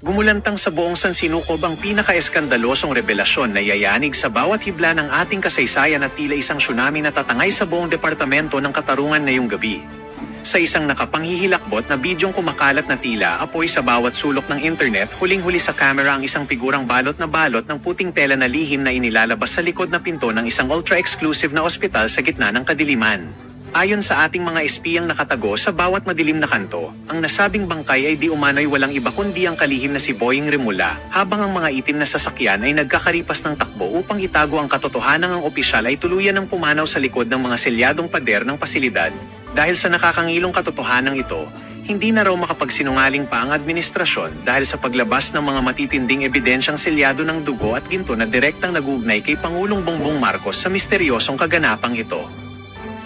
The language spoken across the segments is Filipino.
Gumulantang sa buong sansinukob ang pinaka-eskandalosong revelasyon na yayanig sa bawat hibla ng ating kasaysayan at tila isang tsunami na tatangay sa buong departamento ng Katarungan ngayong gabi. Sa isang nakapanghihilakbot na bidyong kumakalat na tila apoy sa bawat sulok ng internet, huling-huli sa kamera ang isang figurang balot ng puting tela na lihim na inilalabas sa likod na pinto ng isang ultra-exclusive na ospital sa gitna ng kadiliman. Ayon sa ating mga espiyang nakatago sa bawat madilim na kanto, ang nasabing bangkay ay di umano'y walang iba kundi ang kalihim na si Boying Remula, habang ang mga itim na sasakyan ay nagkakaripas ng takbo upang itago ang katotohanan ng opisyal ay tuluyan ng pumanaw sa likod ng mga selyadong pader ng pasilidad. Dahil sa nakakangilong katotohanan ito, hindi na raw makapagsinungaling pa ang administrasyon dahil sa paglabas ng mga matitinding ebidensyang selyado ng dugo at ginto na direktang nag-uugnay kay Pangulong Bongbong Marcos sa misteryosong kaganapang ito.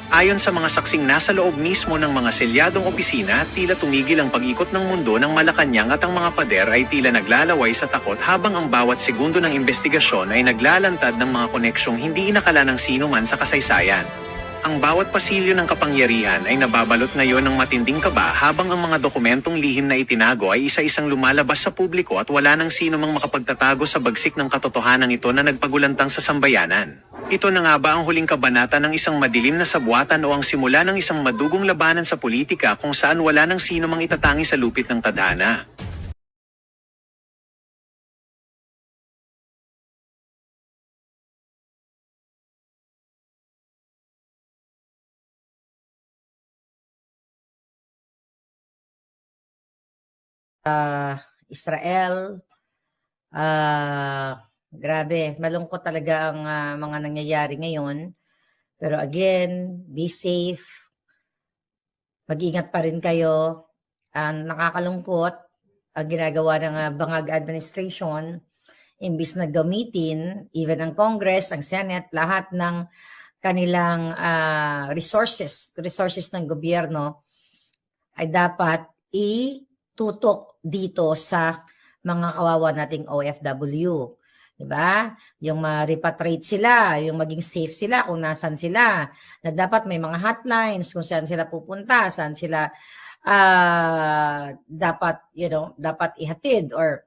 Ayon sa mga saksing nasa loob mismo ng mga selyadong opisina, tila tumigil ang pag-ikot ng mundo ng Malacanang at ang mga pader ay tila naglalaway sa takot habang ang bawat segundo ng investigasyon ay naglalantad ng mga koneksyong hindi inakala ng sino man sa kasaysayan. Ang bawat pasilyo ng kapangyarihan ay nababalot ngayon ng matinding kaba habang ang mga dokumentong lihim na itinago ay isa-isang lumalabas sa publiko at wala nang sino mang makapagtatago sa bagsik ng katotohanan ito na nagpagulantang sa sambayanan. Ito na nga ba ang huling kabanata ng isang madilim na sabwatan o ang simula ng isang madugong labanan sa politika kung saan wala nang sino mang itatangi sa lupit ng tadhana? Israel, grabe, malungkot talaga ang mga nangyayari ngayon. Pero again, be safe, mag-ingat pa rin kayo. Nakakalungkot ang ginagawa ng Bangag Administration, imbis na gamitin, even ang Congress, ang Senate, lahat ng kanilang resources ng gobyerno ay dapat tutok dito sa mga kawawa nating OFW. Diba? Yung ma-repatriate sila, yung maging safe sila kung nasan sila. Na dapat may mga hotlines kung saan sila pupunta, saan sila dapat ihatid or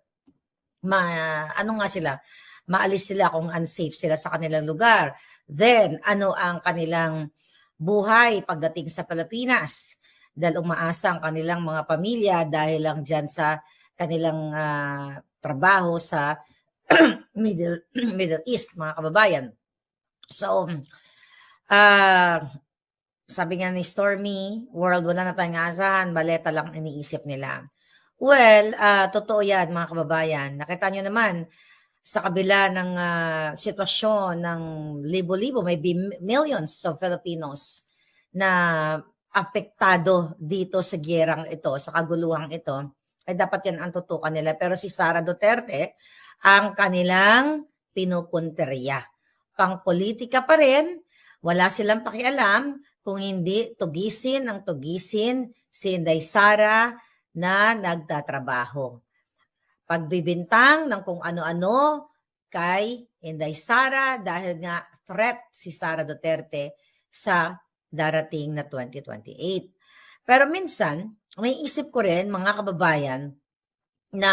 maalis sila kung unsafe sila sa kanilang lugar. Then, ano ang kanilang buhay pagdating sa Pilipinas? Dahil umaasa ang kanilang mga pamilya dahil lang dyan sa kanilang trabaho sa Middle East, mga kababayan. So, sabi nga ni Stormy, world, wala na tayong asahan, baleta lang iniisip nila. Well, totoo yan, mga kababayan. Nakita nyo naman, sa kabila ng sitwasyon ng libo-libo, may millions of Filipinos na apektado dito sa giyerang ito, sa kaguluhang ito, ay dapat yan ang tutukan nila. Pero si Sara Duterte, ang kanilang pinupunteriya. Pang-politika pa rin, wala silang pakialam kung hindi tugisin si Inday Sara na nagtatrabaho. Pagbibintang ng kung ano-ano kay Inday Sara dahil nga threat si Sara Duterte sa darating na 2028. Pero minsan, may isip ko rin, mga kababayan, na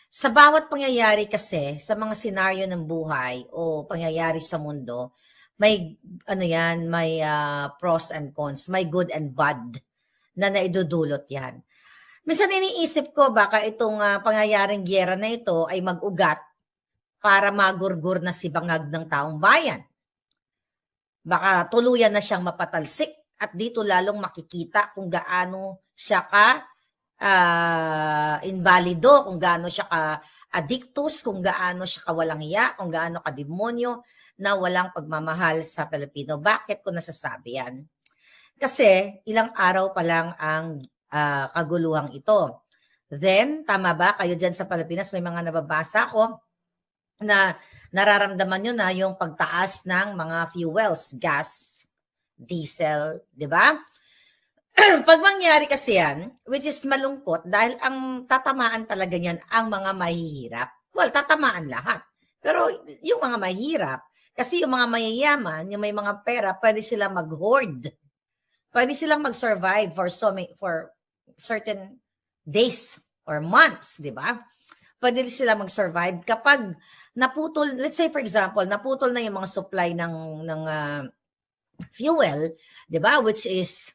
sa bawat pangyayari kasi, sa mga senaryo ng buhay o pangyayari sa mundo, may may pros and cons, may good and bad na naidudulot yan. Minsan iniisip ko baka itong pangyayaring giyera na ito ay mag-ugat para magurgur na si bangag ng taong bayan. Baka tuluyan na siyang mapatalsik at dito lalong makikita kung gaano siya invalido, kung gaano siya ka-addictus, kung gaano siya kawalang hiya, kung gaano ka-demonyo na walang pagmamahal sa Pilipino. Bakit ko nasasabi yan? Kasi ilang araw pa lang ang kaguluhang ito. Then, tama ba? Kayo dyan sa Pilipinas, may mga nababasa ko na nararamdaman nyo na yung pagtaas ng mga fuels, gas, diesel, di ba? Pag mangyari kasi yan, which is malungkot dahil ang tatamaan talaga niyan ang mga mahihirap. Well, tatamaan lahat. Pero yung mga mahirap, kasi yung mga mayayaman, yung may mga pera, pwede silang mag-hoard. Pwede silang mag-survive for certain days or months, di ba? Pwede sila mag-survive kapag naputol, let's say for example, naputol na yung mga supply ng fuel, di ba? Which is,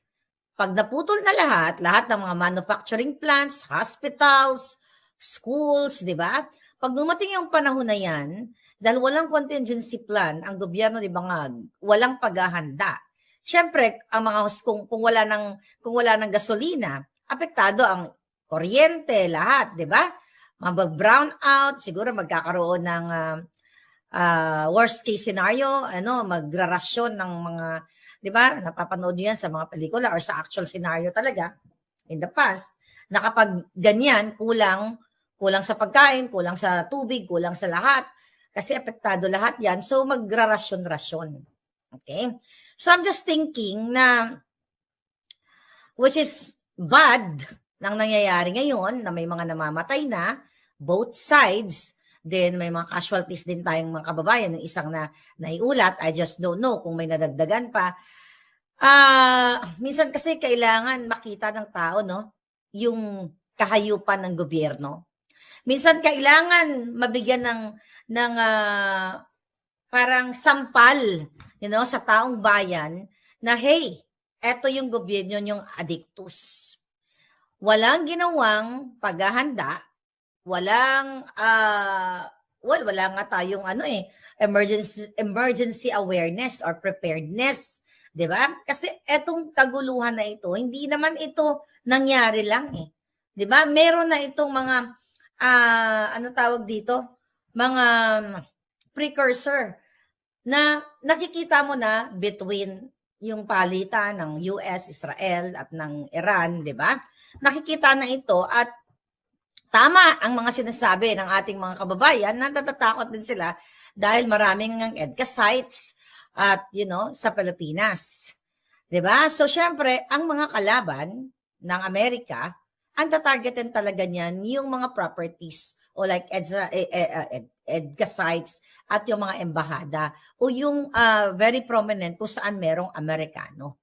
pag naputol na lahat ng mga manufacturing plants, hospitals, schools, di ba? Pag dumating yung panahon na yan, dahil walang contingency plan, ang gobyerno di Bangag, walang paghahanda. Siyempre, ang mga kung wala ng gasolina, apektado ang kuryente, lahat, di ba? Mag-brown out, siguro magkakaroon ng worst case scenario, magrarasyon ng mga, di ba? Napapanood niyo yan sa mga pelikula or sa actual scenario talaga in the past, na kapag ganyan, kulang sa pagkain, kulang sa tubig, kulang sa lahat, kasi apektado lahat yan. So, magrarasyon-rasyon. Okay? So, I'm just thinking na, which is bad nang nangyayari ngayon, na may mga namamatay na, both sides, then may mga casualties din tayong mga kababayan, yung isang na naiulat, I just don't know kung may nadagdagan pa. Minsan kasi kailangan makita ng tao, no, yung kahayupan ng gobyerno. Minsan kailangan mabigyan ng parang sampal, sa taong bayan na, hey, eto yung gobyerno yung addictus. Walang ginawang paghahanda, wala nga tayong emergency awareness or preparedness, 'di ba? Kasi etong kaguluhan na ito, hindi naman ito nangyari lang 'Di ba? Meron na itong mga tawag dito? Mga precursor na nakikita mo na between yung palitan ng US, Israel at ng Iran, 'di ba? Nakikita na ito at tama ang mga sinasabi ng ating mga kababayan na natatakot din sila dahil maraming ng EDCA sites at sa Pilipinas. 'Di ba? So syempre, ang mga kalaban ng Amerika, ang tatargetin talaga niyan yung mga properties o like EDCA sites at yung mga embahada o yung very prominent kung saan merong Amerikano.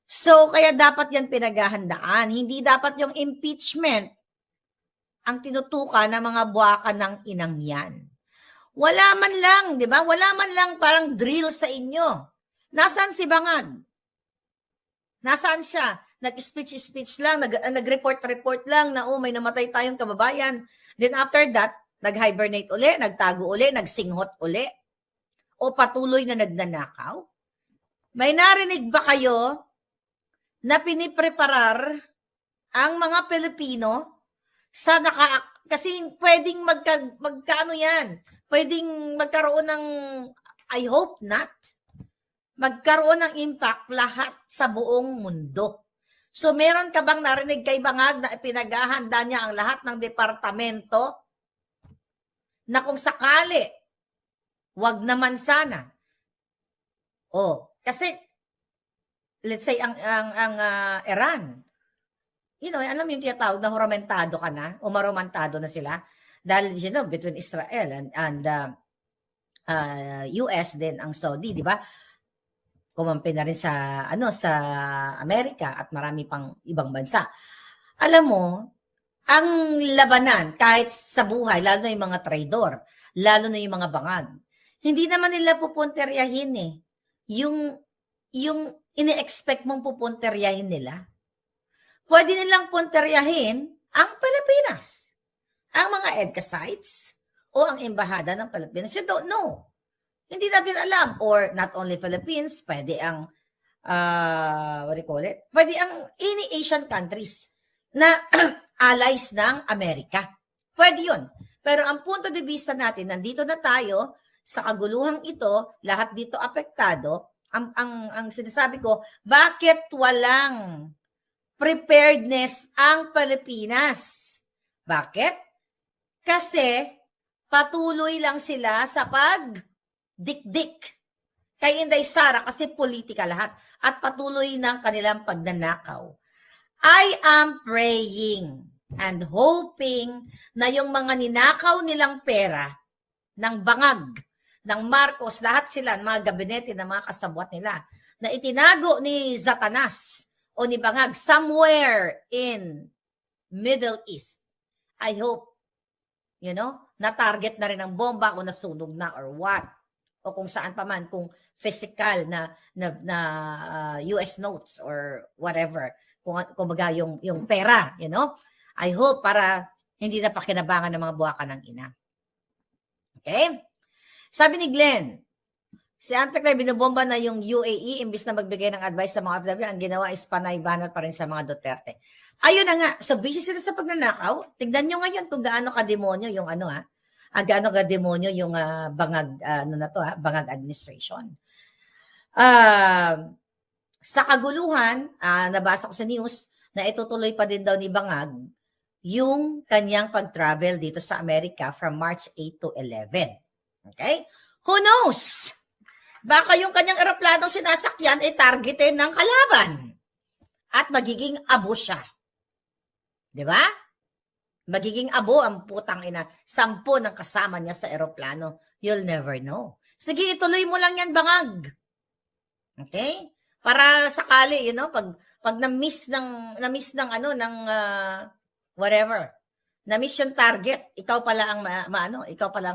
So kaya dapat yan pinaghahandaan, hindi dapat yung impeachment ang tinutukan ng mga buwaka ng inang yan. Wala man lang, di ba? Wala man lang parang drill sa inyo. Nasaan si Bangag? Nasaan siya? Nag-speech lang, nag-report lang na may namatay tayong kababayan. Then after that, nag-hibernate uli, nagtago uli, nagsinghot uli. O patuloy na nagnanakaw? May narinig ba kayo na pinipreparar ang mga Pilipino sa kasi pwedeng magkaano yan. Pwedeng magkaroon ng, I hope not, magkaroon ng impact lahat sa buong mundo. So meron ka bang narinig kay Bangag na ipinaghahanda niya ang lahat ng departamento na kung sakali, wag naman sana. Kasi let's say ang Iran, alam mo yung tinatawag na huramentado ka na, o maromantado na sila. Dahil, between Israel and US din, ang Saudi, di ba? Kumampi na rin sa Amerika at marami pang ibang bansa. Alam mo, ang labanan, kahit sa buhay, lalo na yung mga traidor, lalo na yung mga bangag, hindi naman nila pupunteryahin yung ini-expect mong pupunteryahin nila. Pwede nilang punteryahin ang Pilipinas, ang mga EDCA sites o ang embahada ng Pilipinas. You don't know. Hindi natin alam. Or not only Philippines, pwede ang, pwede ang any Asian countries na allies ng Amerika. Pwede yun. Pero ang punto de vista natin, nandito na tayo sa kaguluhang ito, lahat dito apektado. Ang sinasabi ko, bakit walang preparedness ang Pilipinas? Bakit? Kasi patuloy lang sila sa pagdikdik kay Inday Sara kasi politika lahat at patuloy ng kanilang pagnanakaw. I am praying and hoping na yung mga ninakaw nilang pera ng Bangag, ng Marcos, lahat sila, mga gabinete ng mga kasabwat nila, na itinago ni Satanas o ni Bangag somewhere in Middle East. I hope, na-target na rin ng bomba o nasunog na or what. O kung saan pa man, kung physical na US notes or whatever. Kumbaga yung pera, I hope para hindi na pakinabangan ng mga buwakan ng ina. Okay? Sabi ni Glenn, si Antek binobomba na yung UAE imbis na magbigay ng advice sa mga OFW, ang ginawa is panay banat pa rin sa mga Duterte. Ayun na nga, so busy sila sa pagnanakaw. Tignan nyo ngayon kung gaano ka-demonyo yung gaano ka-demonyo yung bangag, bangag administration. Sa kaguluhan, nabasa ko sa news na itutuloy pa din daw ni Bangag yung kanyang pag-travel dito sa Amerika from March 8 to 11. Okay? Who knows? Baka yung kanyang eroplanong sinasakyan ay targetin ng kalaban at magiging abo siya. Di ba? Magiging abo ang putang ina. 10 ng kasama niya sa eroplano. You'll never know. Sige, ituloy mo lang yan, Bangag. Okay? Para sakali, pag na-miss ng whatever. Na-miss yung target, ikaw pala ang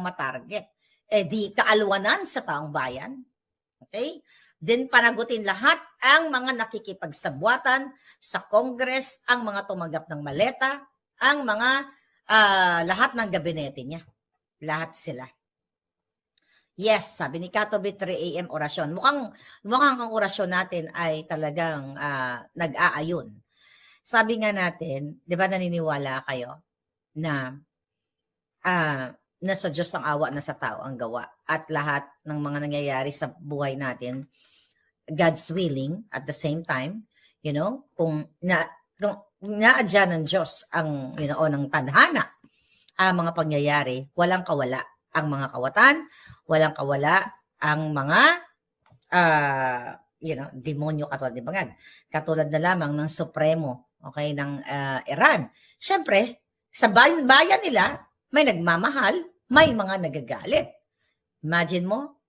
matarget. Di kaalwanan sa taong bayan. Okay? Then panagutin lahat ang mga nakikipagsabwatan sa Congress, ang mga tumanggap ng maleta, ang mga lahat ng gabinete niya. Lahat sila. Yes, sabi ni Katobi, 3 a.m. orasyon. Mukhang ang orasyon natin ay talagang nag-aayon. Sabi nga natin, di ba naniniwala kayo na nasa Diyos ang awa, nasa tao ang gawa. At lahat ng mga nangyayari sa buhay natin, God's willing at the same time, kung naadya ng Diyos ang, o ng tadhana, ang mga pangyayari, walang kawala ang mga kawatan, walang kawala ang mga demonyo katulad ni Bangag. Katulad na lamang ng Supremo, okay, ng Iran. Siyempre, sa bayan nila, may nagmamahal, may mga nagagalit. Imagine mo,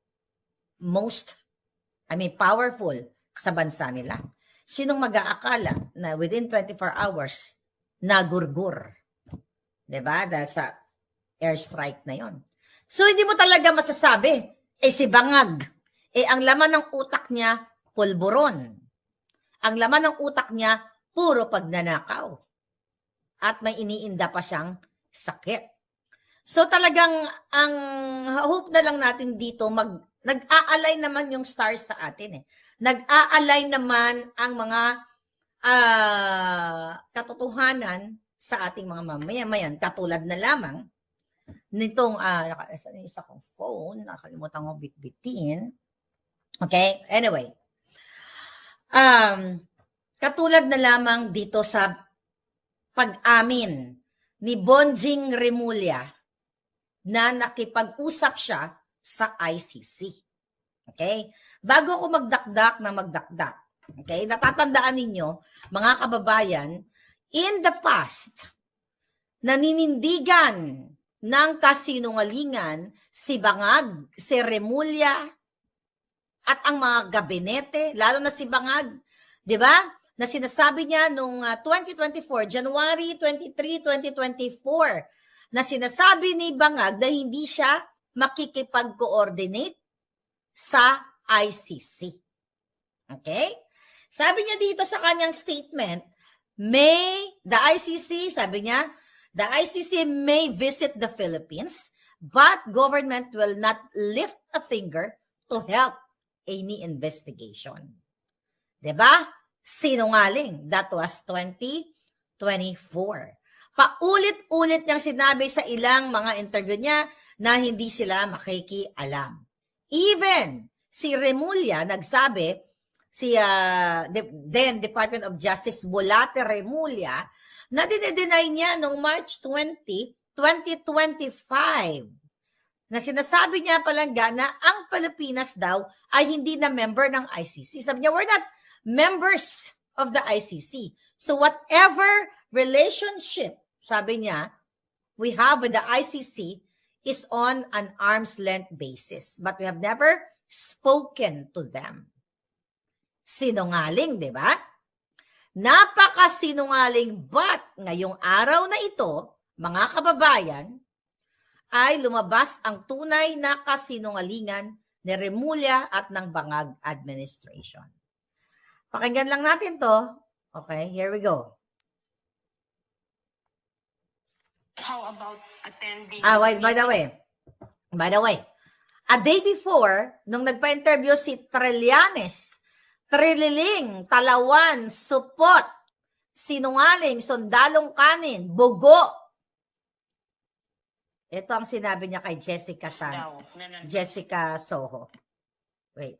powerful sa bansa nila. Sinong mag-aakala na within 24 hours, nagurgur? Diba? Dahil sa airstrike na yon. So, hindi mo talaga masasabi, si Bangag, ang laman ng utak niya, pulburon. Ang laman ng utak niya, puro pagnanakaw. At may iniinda pa siyang sakit. So talagang ang hope na lang natin dito, nag-aalay naman yung stars sa atin. Nag-aalay naman ang mga katotohanan sa ating mga mamamayan. Katulad na lamang nitong, isa kong phone, nakalimutan ko bitbitin. Okay, anyway. Katulad na lamang dito sa pag-amin ni Bonjing Remulla na nakipag-usap siya sa ICC. Okay? Bago ako magdakdak, okay? Natatandaan ninyo, mga kababayan, in the past, naninindigan ng kasinungalingan si Bangag, si Remulla, at ang mga gabinete, lalo na si Bangag, di ba? Na sinasabi niya noong 2024, January 23, 2024, na sinasabi ni Bangag na hindi siya makikipag-coordinate sa ICC. Okay? Sabi niya dito sa kanyang statement, the ICC may visit the Philippines, but government will not lift a finger to help any investigation. Diba? Sinungaling. That was 2024. Paulit-ulit niyang sinabi sa ilang mga interview niya na hindi sila makikialam. Even si Remulla nagsabi, then Department of Justice Bulate Remulla, na dinedeny niya noong March 20, 2025. Na sinasabi niya palangga na ang Pilipinas daw ay hindi na member ng ICC. Sabi niya, we're not members of the ICC. So whatever relationship, sabi niya, we have with the ICC is on an arm's length basis. But we have never spoken to them. Sinungaling, di ba? Napakasinungaling, but ngayong araw na ito, mga kababayan, ay lumabas ang tunay na kasinungalingan ni Remulla at ng Bangag Administration. Pakinggan lang natin to. Okay, here we go. How about attending? Wait, by the way, a day before, nung nagpa-interview si Trillanes, Trililing, Talawan, Supot, Sinungaling, Sundalong Kanin, Bugo. Ito ang sinabi niya kay Jessica Jessica Soho. Wait.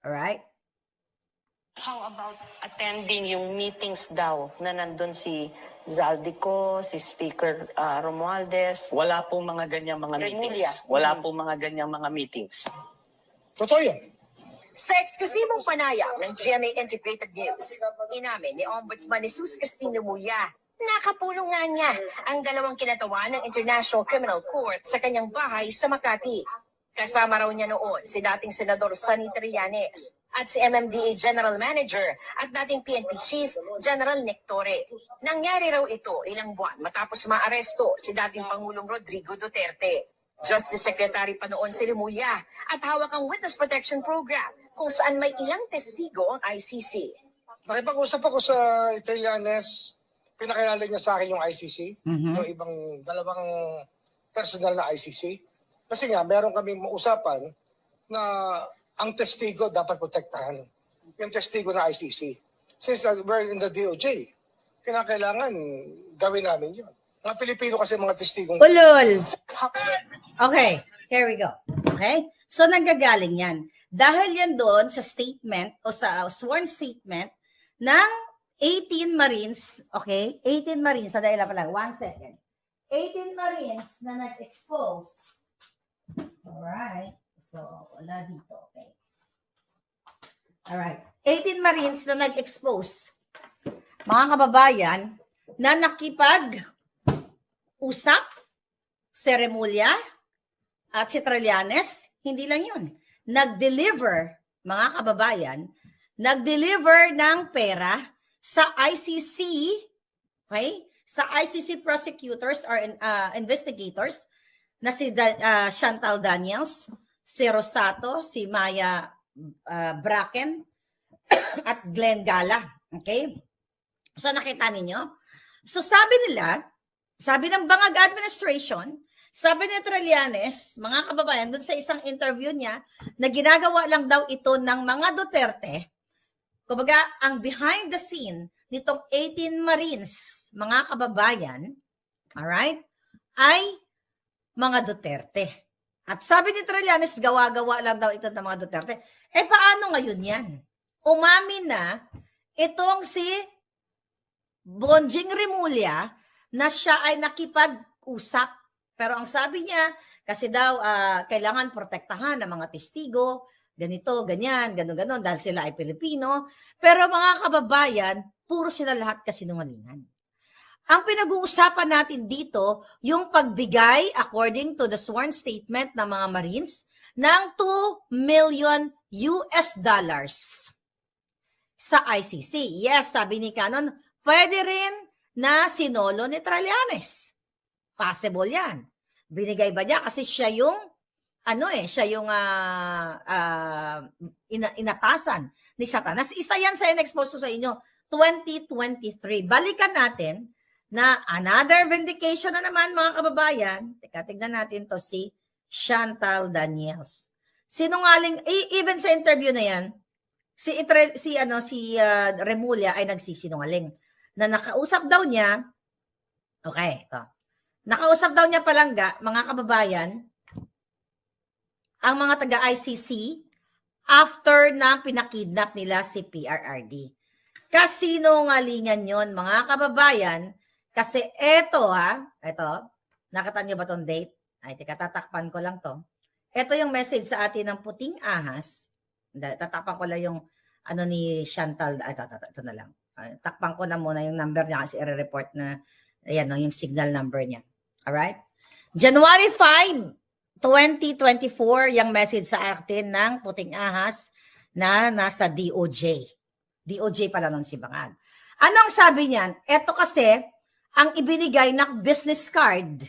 Alright? How about attending yung meetings daw na nandun si Zaldico, si Speaker Romualdez? Wala pong mga ganyang mga Remulla. meetings. Wala pong mga ganyang mga meetings. Totoo yan. Sa eksklusibong panayam ng GMA Integrated News, inamin ni Ombudsman Jesus Crispin Remulla, nakapulong nga niya ang dalawang kinatawan ng International Criminal Court sa kanyang bahay sa Makati. Kasama raw niya noon si dating Senador Sonny Trillanes at si MMDA General Manager at dating PNP Chief General Nick Torre. Nangyari raw ito ilang buwan matapos maaresto si dating Pangulong Rodrigo Duterte. Justice Secretary pa noon si Remulla at hawak ang Witness Protection Program kung saan may ilang testigo ang ICC. Nakipag-usap ako sa Trillanes, pinakilala niya sa akin yung ICC, yung ibang dalawang personal na ICC. Kasi nga, meron kami usapan na ang testigo dapat protektahan. Yung testigo na ICC. Since we're in the DOJ, kinakailangan gawin namin yun. Mga Pilipino kasi mga testigong... Ulol! Okay, here we go. Okay? So, nanggagaling yan. Dahil yan doon sa statement o sa sworn statement ng 18 Marines, okay? 18 Marines, sa dahil pa lang, 1 second. 18 Marines na nag-expose. Alright. So, wala dito, okay? Alright. 18 Marines na nag-expose. Mga kababayan, na nakipag-usap si Remulla at si Trillanes, hindi lang yun. Nag-deliver, mga kababayan, nag-deliver ng pera sa ICC, okay? Sa ICC prosecutors or investigators na si Chantal Daniels, si Rosato, si Maya Bracken, at Glenn Gala. Okay? So nakita ninyo? So sabi nila, sabi ng Bangag Administration, sabi ni Trillanes, mga kababayan, dun sa isang interview niya, na ginagawa lang daw ito ng mga Duterte, kumbaga, ang behind the scene nitong 18 Marines, mga kababayan, alright, ay mga Duterte. At sabi ni Trillanes, gawa-gawa lang daw ito ng mga Duterte. Eh, paano ngayon yan? Umamin na itong si Bonjing Remulla na siya ay nakipag-usap. Pero ang sabi niya, kasi daw kailangan protektahan ng mga testigo, ganito, ganyan, ganon-ganon, dahil sila ay Pilipino. Pero mga kababayan, puro sila lahat kasinungalingan. Ang pinag-uusapan natin dito, yung pagbigay, according to the sworn statement ng mga Marines, ng $2 million sa ICC. Yes, sabi ni Canon, pwede rin na sinolo ni Trillanes. Possible yan. Binigay ba niya? Kasi siya yung inatasan ni Satanas. Isa yan sa in-expose sa inyo, 2023. Balikan natin na another vindication na naman, mga kababayan. Teka, tignan natin to si Chantal Daniels. Sinungaling, even sa interview na yan, si Remulla ay nagsisinungaling. Na nakausap daw niya, okay, ito. Nakausap daw niya palangga, mga kababayan, ang mga taga-ICC after na pinakidnap nila si PRRD. Kasinungalingan yon, mga kababayan, kasi eto, nakita niyo ba tong date? Ay, teka, tatakpan ko lang to. Ito yung message sa atin ng Puting Ahas. Tatakpan ko lang yung ni Chantal. Ito na lang. Takpan ko na muna yung number niya kasi i-report na ayan, yung signal number niya. Alright? January 5, 2024, yung message sa atin ng Puting Ahas na nasa DOJ. DOJ pala nun si Bangag. Anong sabi niyan? Ito kasi ang ibinigay na business card.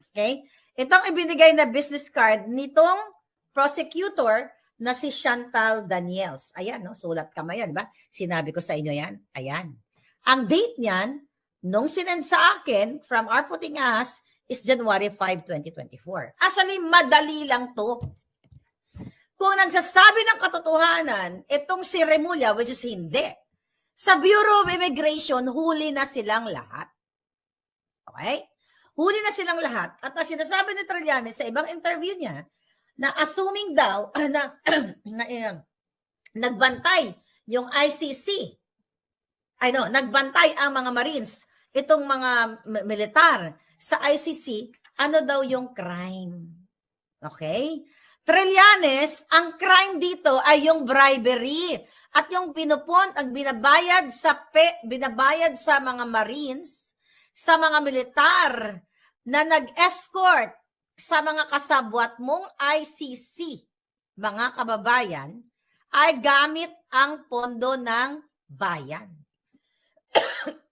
Okay? Itong ibinigay na business card nitong prosecutor na si Chantal Daniels. Ayan, no? Sulat kamay yan, di ba? Sinabi ko sa inyo yan. Ayan. Ang date niyan, nung sinend sa akin from our putting us, is January 5, 2024. Actually, madali lang to. Kung nagsasabi ng katotohanan, itong si Remulla, which is hindi, sa Bureau of Immigration, huli na silang lahat. Okay? Huli na silang lahat. At na sinasabi ni Trillanes sa ibang interview niya, na assuming daw nagbantay yung ICC, nagbantay ang mga Marines, itong mga militar sa ICC, ano daw yung crime? Okay? Trillanes, ang crime dito ay yung bribery at yung ang binabayad sa mga Marines, sa mga militar na nag-escort sa mga kasabwat mong ICC, mga kababayan, ay gamit ang pondo ng bayan.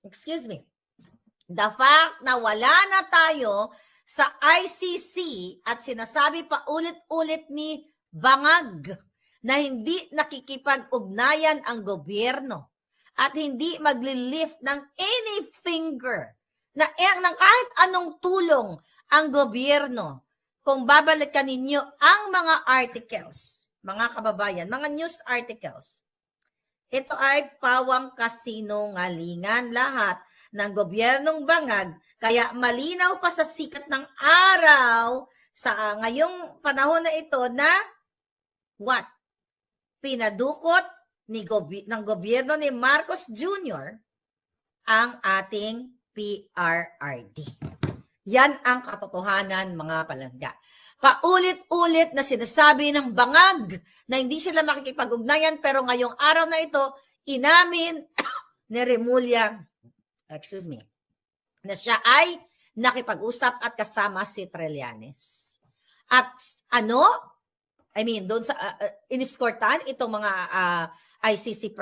Excuse me. The fact na wala na tayo sa ICC at sinasabi pa ulit-ulit ni Bangag na hindi nakikipag-ugnayan ang gobyerno at hindi magli-lift ng any finger ng kahit anong tulong ang gobyerno. Kung babalikan ninyo ang mga articles, mga kababayan, mga news articles, ito ay pawang kasinungalingan lahat ng gobyernong Bangag, kaya malinaw pa sa sikat ng araw sa ngayong panahon na ito na what? Pinadukot ng gobyerno ni Marcos Jr. ang ating PRRD. Yan ang katotohanan, mga palangga. Paulit-ulit na sinasabi ng Bangag na hindi sila makikipag-ugnayan, pero ngayong araw na ito, inamin ni Remulla, na siya ay nakipag-usap at kasama si Trillanes. At doon sa iniskortan itong mga ICC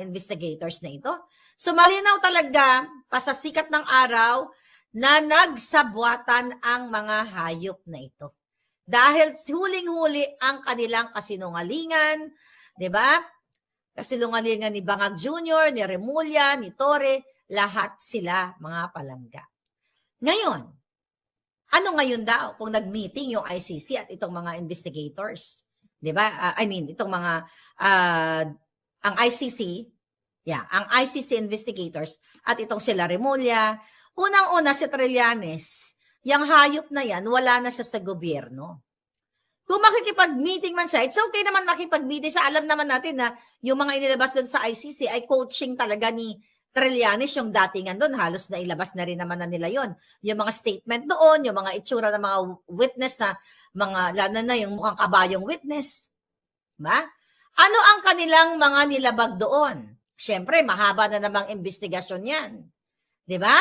investigators na ito. So malinaw talaga pa sa sikat ng araw na nagsabwatan ang mga hayop na ito. Dahil huling-huli ang kanilang kasinungalingan, di ba? Kasinungalingan ni Bangag Jr., ni Remulla, ni Torre, lahat sila mga palangga. Ngayon, ano ngayon daw kung nag-meeting yung ICC at itong mga investigators? Di ba? Itong mga, ang ICC, ang ICC investigators at itong sila Remulla. Unang-una si Trillanes, yung hayop na yan, wala na siya sa gobyerno. Kung makikipag-meeting man siya, it's okay naman makipag-meeting siya. Alam naman natin na yung mga inilabas doon sa ICC ay coaching talaga ni Trillanes, yung datingan doon. Halos na ilabas na rin naman na nila yon. Yung mga statement doon, yung mga itsura ng mga witness na lalo na yung mukhang kabayong witness. Diba? Ano ang kanilang mga nilabag doon? Siyempre, mahaba na namang investigasyon yan. Diba?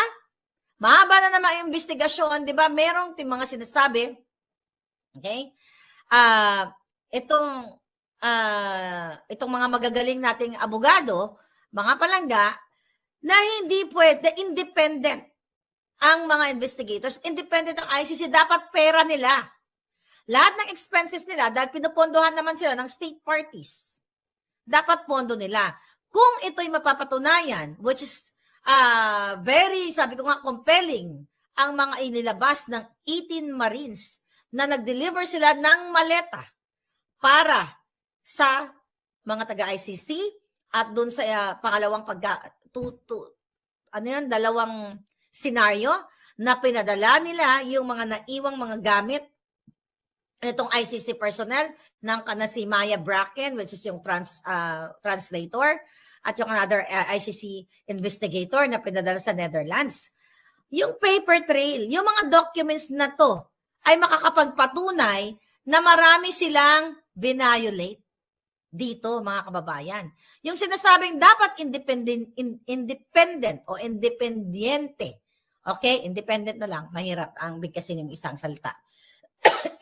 Mahaba na naman ang investigasyon, di ba? Merong mga sinasabi, okay? Itong mga magagaling nating abogado, mga palangga, na hindi pwede, independent ang mga investigators, independent ang ICC, dapat pera nila. Lahat ng expenses nila, dahil pinupondohan naman sila ng state parties, dapat pondo nila. Kung ito'y mapapatunayan, which is very, sabi ko nga, compelling ang mga inilabas ng 18 Marines na nag-deliver sila ng maleta para sa mga taga-ICC at doon sa pangalawang dalawang senaryo na pinadala nila yung mga naiwang mga gamit itong ICC personnel ng si Maya Bracken, which is yung translator, at yung another ICC investigator na pinadala sa Netherlands. Yung paper trail, yung mga documents na to ay makakapagpatunay na marami silang violate dito, mga kababayan. Yung sinasabing dapat independent o independiente. Okay? Independent na lang. Mahirap ang bigkasin yung isang salita.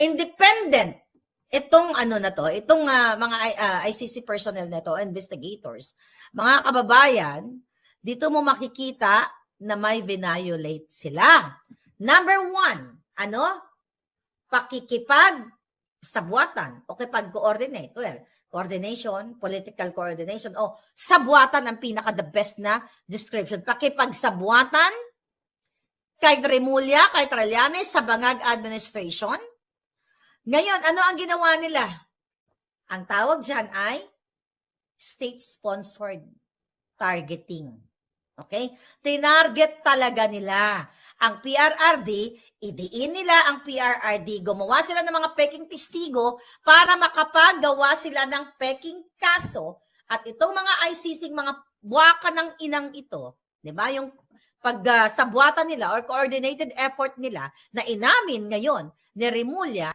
Independent. Itong mga ICC personnel na ito, investigators, mga kababayan, Dito mo makikita na may violate sila. Number 1, ano? Pakikipag-sabuatan o kipag-coordinate. Well, coordination, political coordination, o sabuatan ang pinaka-the best na description. Pakipag-sabuatan kay Remulla, kay Trillanes sa Bangag Administration. Ngayon, ano ang ginawa nila? Ang tawag dyan ay state-sponsored targeting. Okay? Tinarget talaga nila. Ang PRRD, idiin nila ang PRRD, gumawa sila ng mga peking testigo para makapagawa sila ng peking kaso at itong mga ICC, mga buwaka ng inang ito, di ba? Yung pagsabuatan nila or coordinated effort nila na inamin ngayon ni Remulla